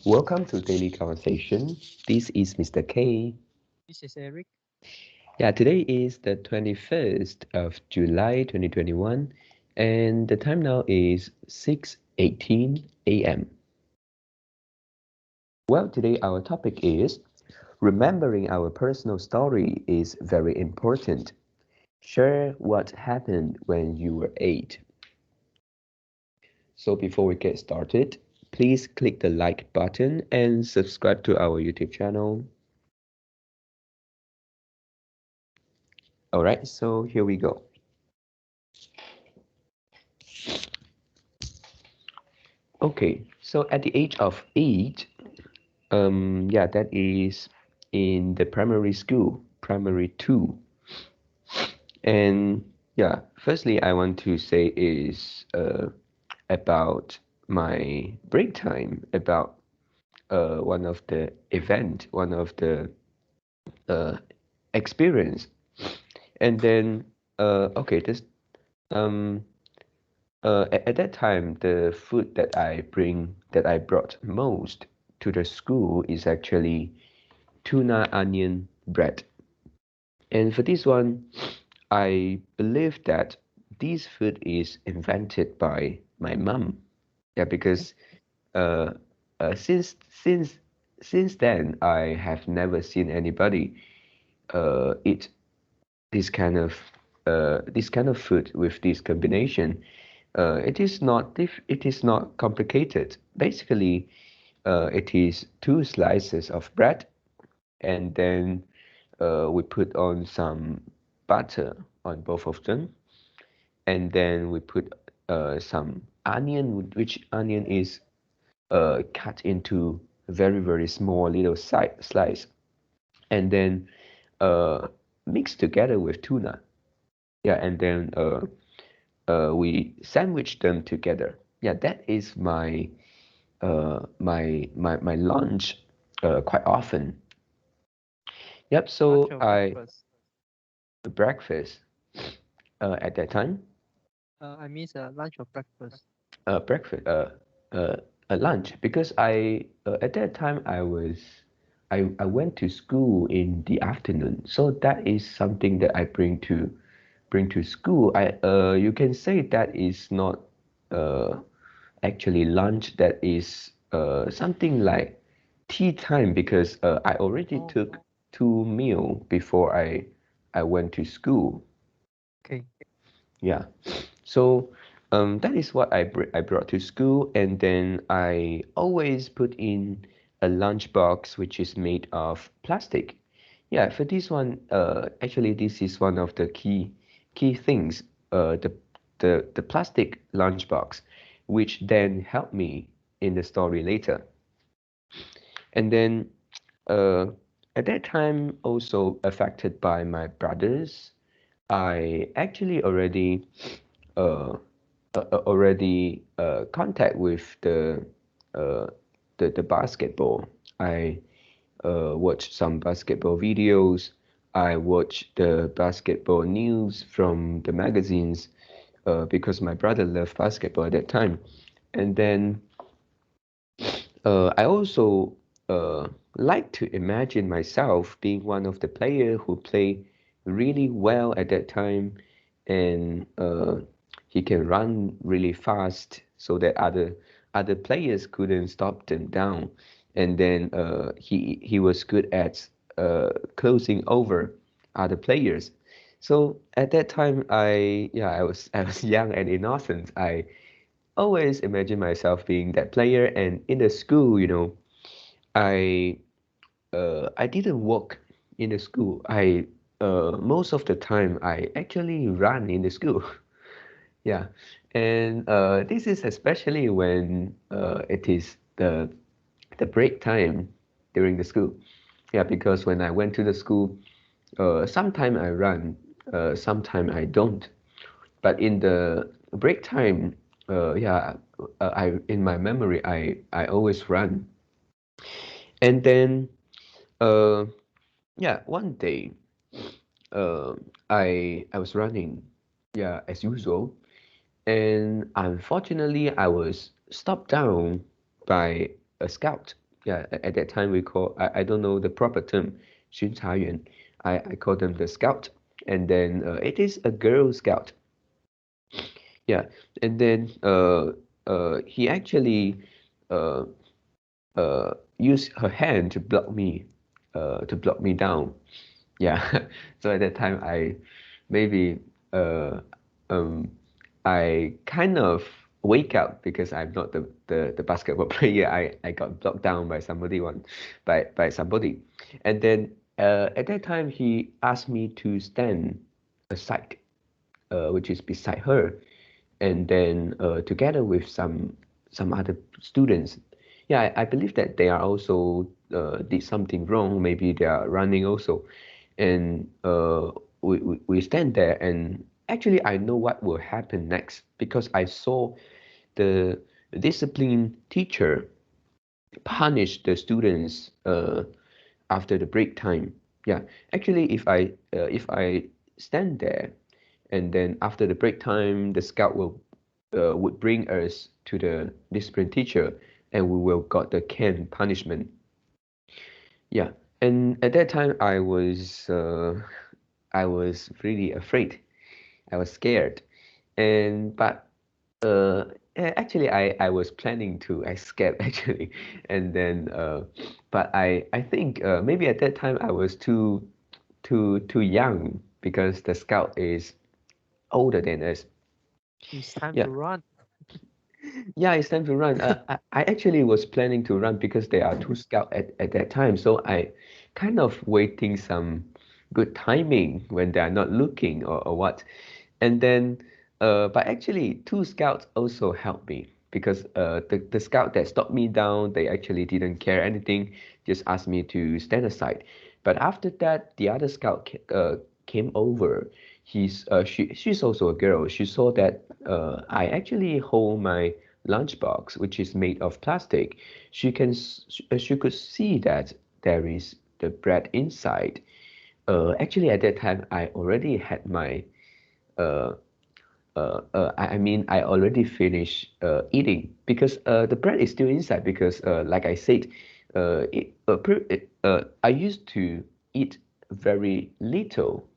Welcome to Daily Conversation. This is Mr. K. This is Eric. Yeah, today is the 21st of July 2021, and the time now is 6:18 a.m. Well, today our topic is remembering our personal story is very important. Share what happened when you were 8. So before we get started, please click the like button and subscribe to our YouTube channel. Alright, so here we go. Okay, so at the age of 8, yeah, that is in the primary school, primary 2. And yeah, firstly, I want to say is about my break time, about one of the event, one of the uh, experience. And then, okay, this um at that time, the food that I brought most to the school is actually tuna onion bread. And for this one, I believe that this food is invented by my mom. Yeah, Okay. because uh, uh, since since since then, I have never seen anybody eat this kind of food with this combination. It is not complicated. Basically, it is two slices of bread, and then we put on some butter on both of them, and then we put some onion, which onion is cut into very small little slice, and then uh, mixed together with tuna. Yeah, and then we sandwich them together. Yeah, that is my lunch quite often. Yep. Lunch So or I breakfast? breakfast at that time. I miss lunch or breakfast. Breakfast. Uh, a lunch because I at that time I went to school in the afternoon. So that is something that I bring to school. I you can say that is not uh actually lunch. That is something like tea time because I already Oh, took two meal before I went to school. okay. Yeah. So that is what I brought to school, and then I always put in a lunch box which is made of plastic. Yeah, for this one, actually this is one of the key things. The plastic lunchbox, which then helped me in the story later. And then uh, at that time, also affected by my brothers, I actually uh, already contact with uh, the basketball. I watch some basketball videos. I watch the basketball news from the magazines because my brother loved basketball at that time. And then I also uh, like to imagine myself being one of the player who play really well at that time, and he can run really fast so that other players couldn't stop them down. And then he was good at closing over other players. So at that time, I was young and innocent. I always imagine myself being that player. And in the school, I I didn't walk in the school. I Most of the time I actually run in the school. Yeah, and this is especially when it is the break time during the school. Yeah, because when I went to the school, sometime I run, sometime I don't. But in the break time, yeah, I in my memory, I always run. And then, uh, yeah, one day, uh, I was running, yeah, as usual, and unfortunately, I was stopped down by a scout. Yeah, at that time we call, I don't know the proper term, 巡查员. I call them the scout. And then it is a girl scout. Yeah, and then he actually uh, used her hand to block me down. Yeah. So at that time, maybe uh, um, I kind of wake up because I'm not the basketball player. I got blocked down by by somebody, and then at that time he asked me to stand aside, which is beside her, and then together with some other students. Yeah, I believe that they are also did something wrong. Maybe they are running also, and we stand there, and actually I know what will happen next because I saw the discipline teacher punish the students after the break time. Yeah, actually if I stand there, and then after the break time, the scout will would bring us to the discipline teacher, and we will got the can punishment. Yeah, and at that time I was really afraid. I was scared, and but actually I was planning to escape actually, and then but I think maybe at that time I was too young because the scout is older than us. It's time Yeah, to run. yeah, it's time to run. I actually was planning to run because there are two scouts at that time, so I kind of waiting some good timing when they are not looking or what. And then, but actually, two scouts also helped me because the scout that stopped me down, they actually didn't care anything, just asked me to stand aside. But after that, the other scout came over. She's also a girl. She saw that I actually hold my lunchbox, which is made of plastic. She could see that there is the bread inside. Actually, at that time, I already had my uh, I mean, I already finished eating because the bread is still inside because, like I said, I used to eat very little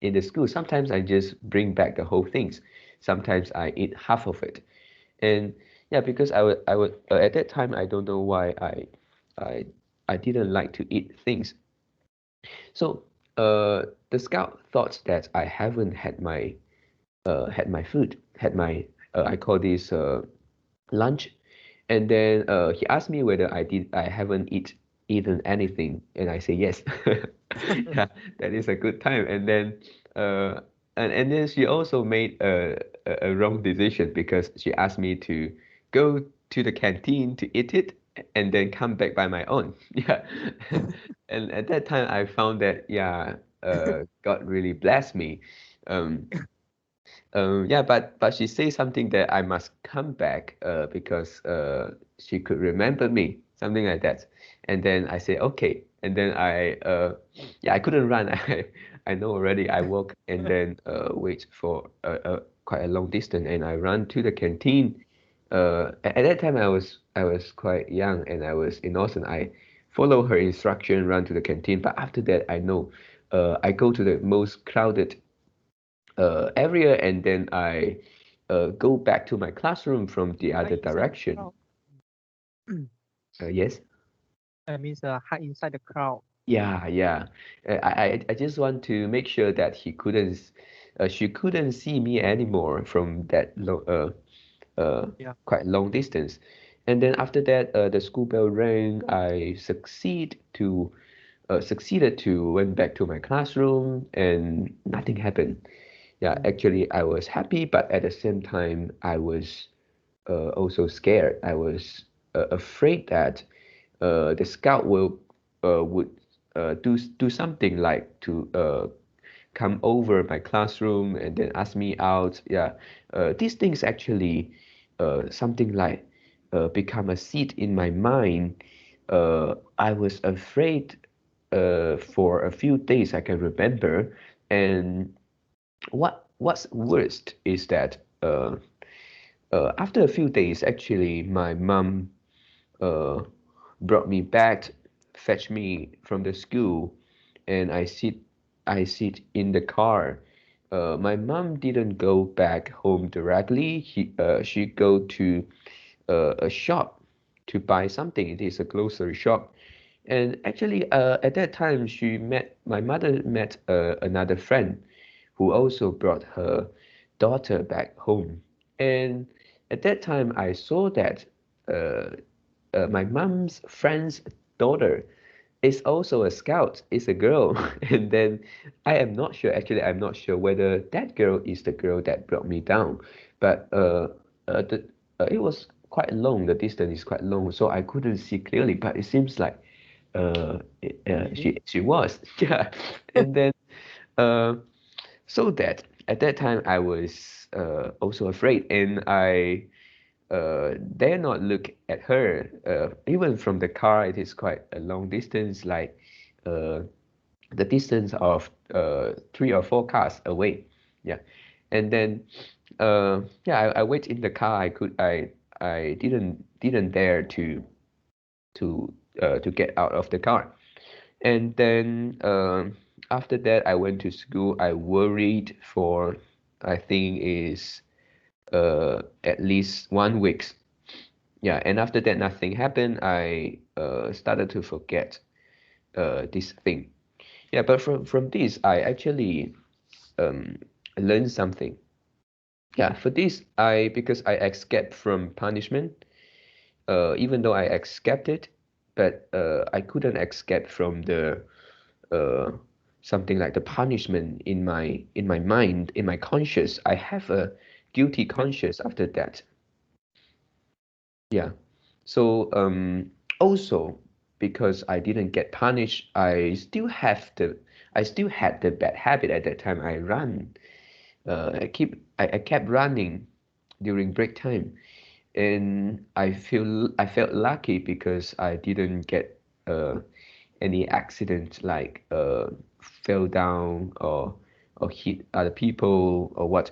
in the school. Sometimes I just bring back the whole things. Sometimes I eat half of it. And yeah, because I would at that time I don't know why I I didn't like to eat things. So the scout thought that I haven't had my food, had my I call this lunch, and then he asked me whether I haven't eaten anything, and I say yes. Yeah, that is a good time. And then uh, and then she also made a wrong decision because she asked me to go to the canteen to eat it and then come back by my own. Yeah, and at that time I found that yeah, God really blessed me. Um, yeah, but she said something that I must come back because she could remember me, something like that. And then I say okay. And then yeah, I couldn't run. I know already. I walk and then wait for quite a long distance, and I run to the canteen. At that time, I was quite young and I was innocent. I follow her instruction, run to the canteen. But after that, I know I go to the most crowded area, and then I go back to my classroom from the Hide other inside the direction. crowd. Yes. I mean, hide inside the crowd. Yeah, yeah. I just want to make sure that she couldn't see me anymore from that Yeah. quite long distance. And then after that, the school bell rang. I succeeded to went back to my classroom, and nothing happened. Yeah, Mm. actually, I was happy, but at the same time, I was also scared. I was afraid that the scout would do something like to come over my classroom and then ask me out. Yeah, these things actually something like become a seed in my mind. I was afraid for a few days. I can remember, and what's worst is that after a few days, actually, my mom uh, brought me back, fetched me from the school, and I sit in the car. My mom didn't go back home directly. She go to a shop to buy something. It is a grocery shop. And actually, at that time, my mother met another friend who also brought her daughter back home. And at that time, I saw that uh, my mom's friend's daughter is also a scout, is a girl. And then I'm not sure whether that girl is the girl that brought me down. But it was quite long, the distance is quite long, so I couldn't see clearly, but it seems like Really? she was. Yeah. And then uh, so that at that time I was also afraid, and I dare not look at her. Even from the car, it is quite a long distance, like uh, the distance of 3 or 4 cars away. Yeah. And then yeah, I wait in the car. I didn't dare to get out of the car. And then after that, I went to school. I worried for, I think is at least 1 week. Yeah, and after that, nothing happened. I started to forget this thing. Yeah, but from this, I actually um, learned something. Yeah, for this, because I escaped from punishment, even though I escaped it, but I couldn't escape from the uh, something like the punishment in my mind, in my conscious. I have a guilty conscience after that. Yeah. So also because I didn't get punished, I still had the bad habit at that time. I run. I kept running during break time, and I felt lucky because I didn't get any accident like fell down or hit other people or what.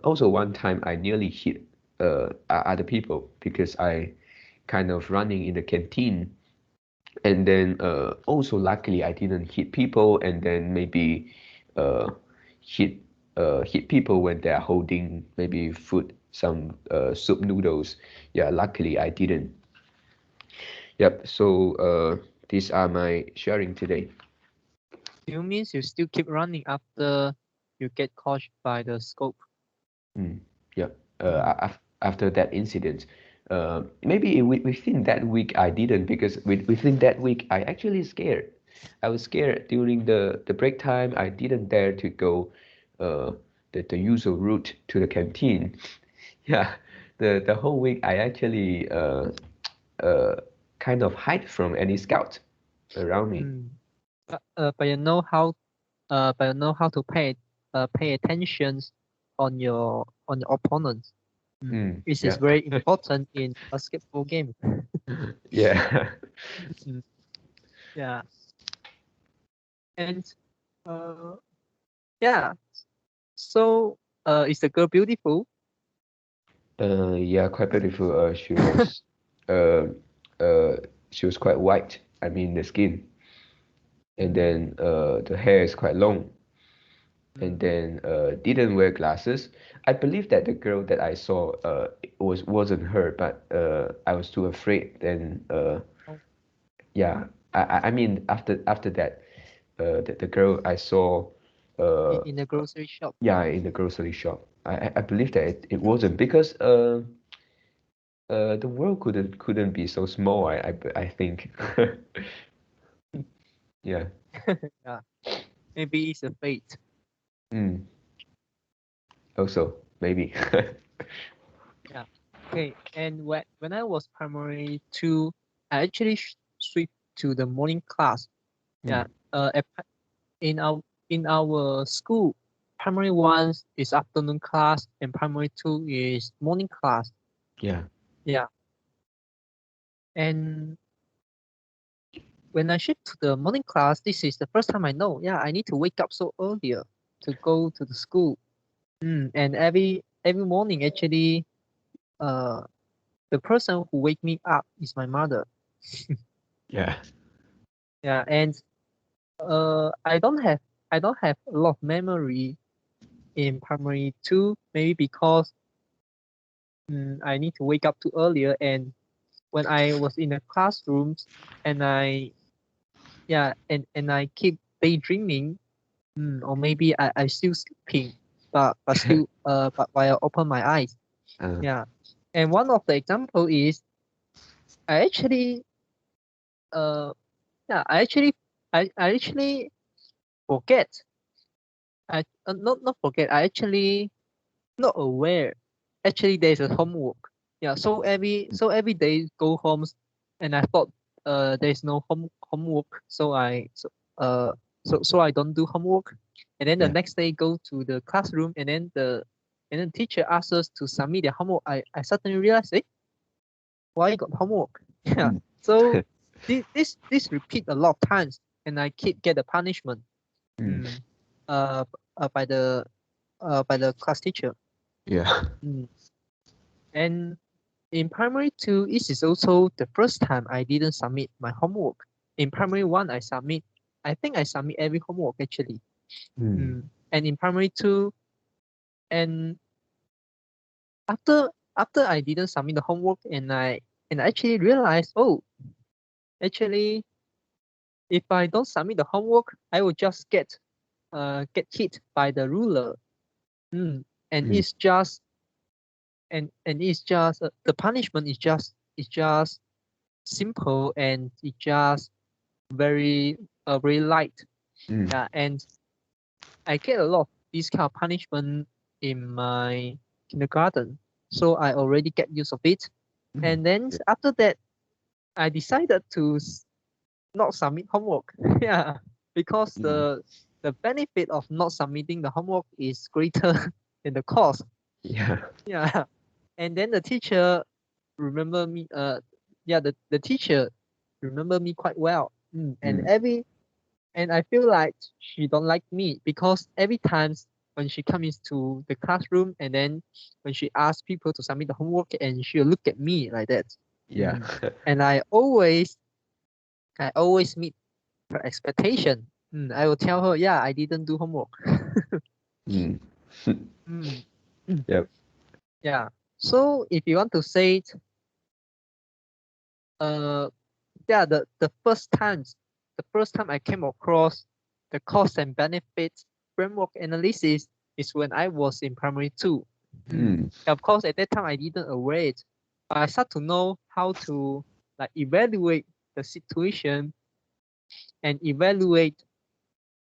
Also one time I nearly hit other people because I kind of running in the canteen, and then also luckily I didn't hit people, and then maybe uh, hit hit people when they're holding maybe food, some soup noodles. Yeah, luckily I didn't. Yep. So these are my sharing today. You means you still keep running after you get caught by the scope? Mm, yep. Mm. After that incident, maybe within that week I didn't, because within that week I actually scared. I was scared during the break time. I didn't dare to go uh, the usual route to the canteen. Yeah, the whole week I actually uh, kind of hide from any scout around me. Mm. But you know how to pay attention on your opponents. Mm. Mm, This is yeah, very important in basketball game. yeah. Mm. Yeah, and uh, yeah. So is the girl beautiful? Yeah, quite beautiful. Uh, uh, she was quite white. I mean, the skin, and Mm. then the hair is quite long, and Mm. then didn't wear glasses. I believe that the girl that I saw wasn't her, but I was too afraid. Then Oh, yeah, I mean after that, the girl I saw, uh, in the grocery shop. yeah, in the grocery shop. I believe that it wasn't, because the world couldn't be so small. I think. Yeah. Yeah, maybe it's a fate. Mm. Also maybe. Yeah. Okay. And when I was primary two, I actually switched to the morning class. Yeah. Mm. In our school, primary one is afternoon class and primary two is morning class. Yeah. Yeah. And when I shift to the morning class, this is the first time I know. Yeah, I need to wake up so earlier to go to the school. And every morning actually, uh, the person who wake me up is my mother. Yeah. Yeah, and I don't have a lot of memory in primary two, maybe because I need to wake up too earlier, and when I was in the classrooms and I keep daydreaming, or maybe I still sleeping, but while I open my eyes. Uh, Yeah. And one of the example is I actually uh yeah, I actually forget. I not forget. I actually not aware. Actually, there's a homework. Yeah. So every day go home, and I thought there's no homework. Uh so I don't do homework. And then the yeah. next day go to the classroom, and then teacher asks us to submit the homework. I suddenly realized, why you got homework? Yeah. Mm. So this repeat a lot of times, and I keep get the punishment. Mm. Mm, uh, by the class teacher. Yeah. Mm. And in primary two, this is also the first time I didn't submit my homework. In primary one, I think I submit every homework actually. Mm. And in primary two, and after I didn't submit the homework, and I actually realized, oh, actually, if I don't submit the homework, I will just get hit by the ruler. And Mm. it's just and it's just the punishment is just simple, and it's just very very light. Mm. Yeah, and I get a lot of this kind of punishment in my kindergarten, so I already get used of it. Mm. And then Yeah. after that, I decided to not submit homework. Yeah, because Mm. the benefit of not submitting the homework is greater than the cost. Yeah. Yeah, and then the teacher remember me. The teacher remember me quite well. Mm. And I feel like she don't like me because every times when she comes to the classroom, and then when she asks people to submit the homework, and she'll look at me like that. Yeah. Mm. And I always meet her expectation. I will tell her, yeah, I didn't do homework. Mm. Mm. Mm. Yep. Yeah. So if you want to say it, uh, yeah, the first time I came across the cost and benefits framework analysis is when I was in primary two. Mm. Of course, at that time I didn't aware it. I start to know how to like evaluate the situation and evaluate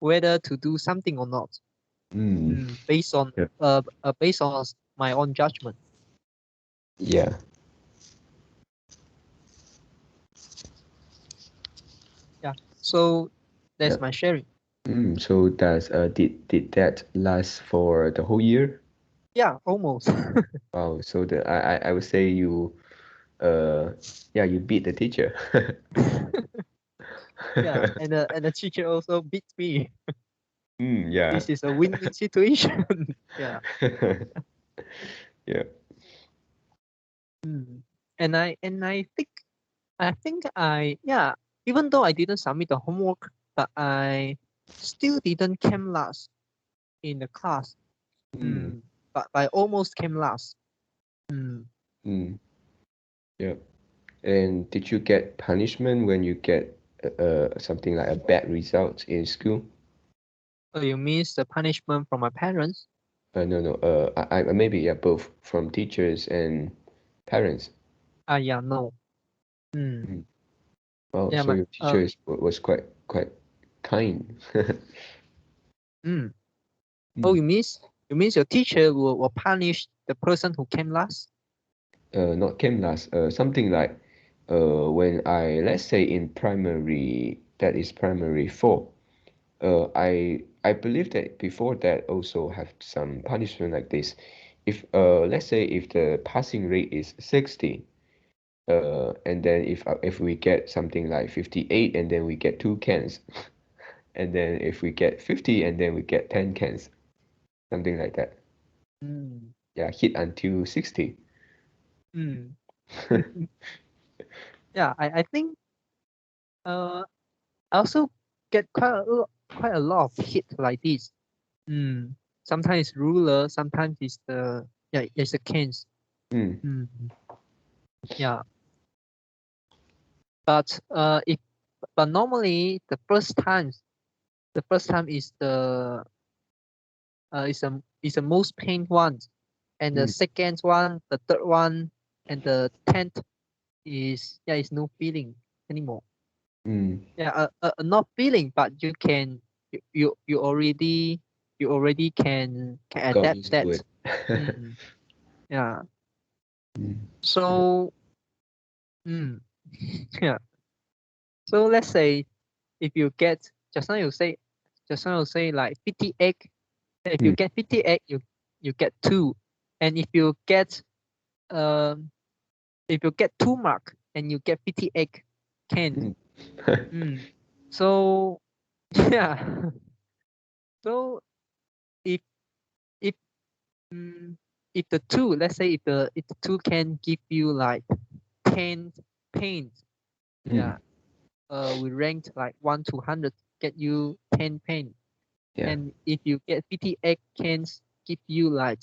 whether to do something or not. Mm. Yep. Based on my own judgment. Yeah. Yeah. So that's Yep. my sharing. So did that last for the whole year? Yeah, almost. Wow. So I would say you uh yeah, you beat the teacher. Yeah, and the teacher also beat me. Yeah. This is a win-win situation. Yeah. Yeah. Mm. And I think I yeah, even though I didn't submit the homework, but I still didn't came last in the class. Mm. But I almost came last. Mm. Mm. Yeah. And did you get punishment when you get something like a bad result in school? Oh, you miss the punishment from my parents? No, no. I maybe yeah, both from teachers and parents. Yeah, no. Mm. Mm. Wow, Yeah, so my your teacher was quite kind. mm. Oh, Mm. you means your teacher will punish the person who came last? Not came last. Something like when I let's say in primary, that is primary four. I believe that before that also have some punishment like this. If let's say if the passing rate is 60, and then if we get something like 58 and then we get two cans, and then if we get 50 and then we get 10 cans, something like that. Mm. Yeah, hit until 60. Mm. Yeah, I think I also get quite a lot of hit like this. Sometimes it's ruler, sometimes it's the canes. Mm. Yeah. But normally the first time is the most pain one, and the Mm. second one, the third one, and the 10th is no feeling anymore. Mm. Not feeling, but you already can Got adapt used to that. it. Yeah. Mm. So yeah. So let's say if you get just now you say like 58. If you Mm. get 58, you get 2, and um if you get 2 mark and you get 58, can. Mm. So yeah. So if if mm, if the two, let's say if the two can give you like 10 pains, Mm. yeah, we ranked like 1 to 100, get you 10 pain. Yeah. And if you get 58 cans, give you like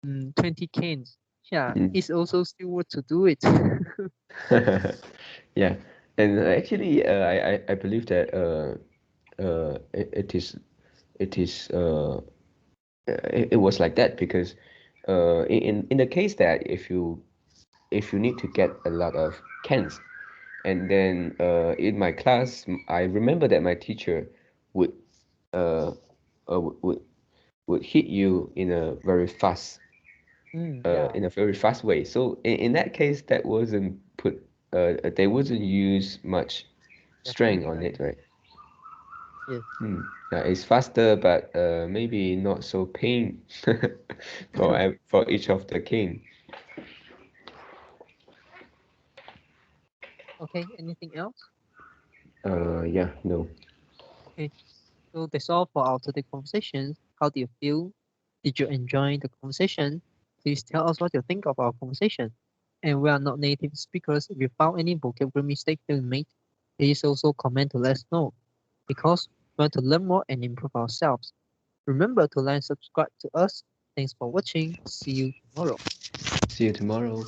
20 cans. Yeah, Mm. it's also still worth to do it. Yeah, and actually, I believe that it is it was like that because in the case that if you need to get a lot of cans, and then in my class I remember that my teacher would uh, would hit you Yeah. in a very fast way. So in that case, that wasn't put they wasn't use much Yes, strength that's on right. it, right? Yes. Yeah, it's faster, but maybe not so pain for each of the king. Okay, anything else? Yeah, no. Okay, so that's all for our today conversation. How do you feel? Did you enjoy the conversation? Please tell us what you think of our conversation. And we are not native speakers. If you found any vocabulary mistake that we made, please also comment to let us know, because we want to learn more and improve ourselves. Remember to like and subscribe to us. Thanks for watching. See you tomorrow. See you tomorrow.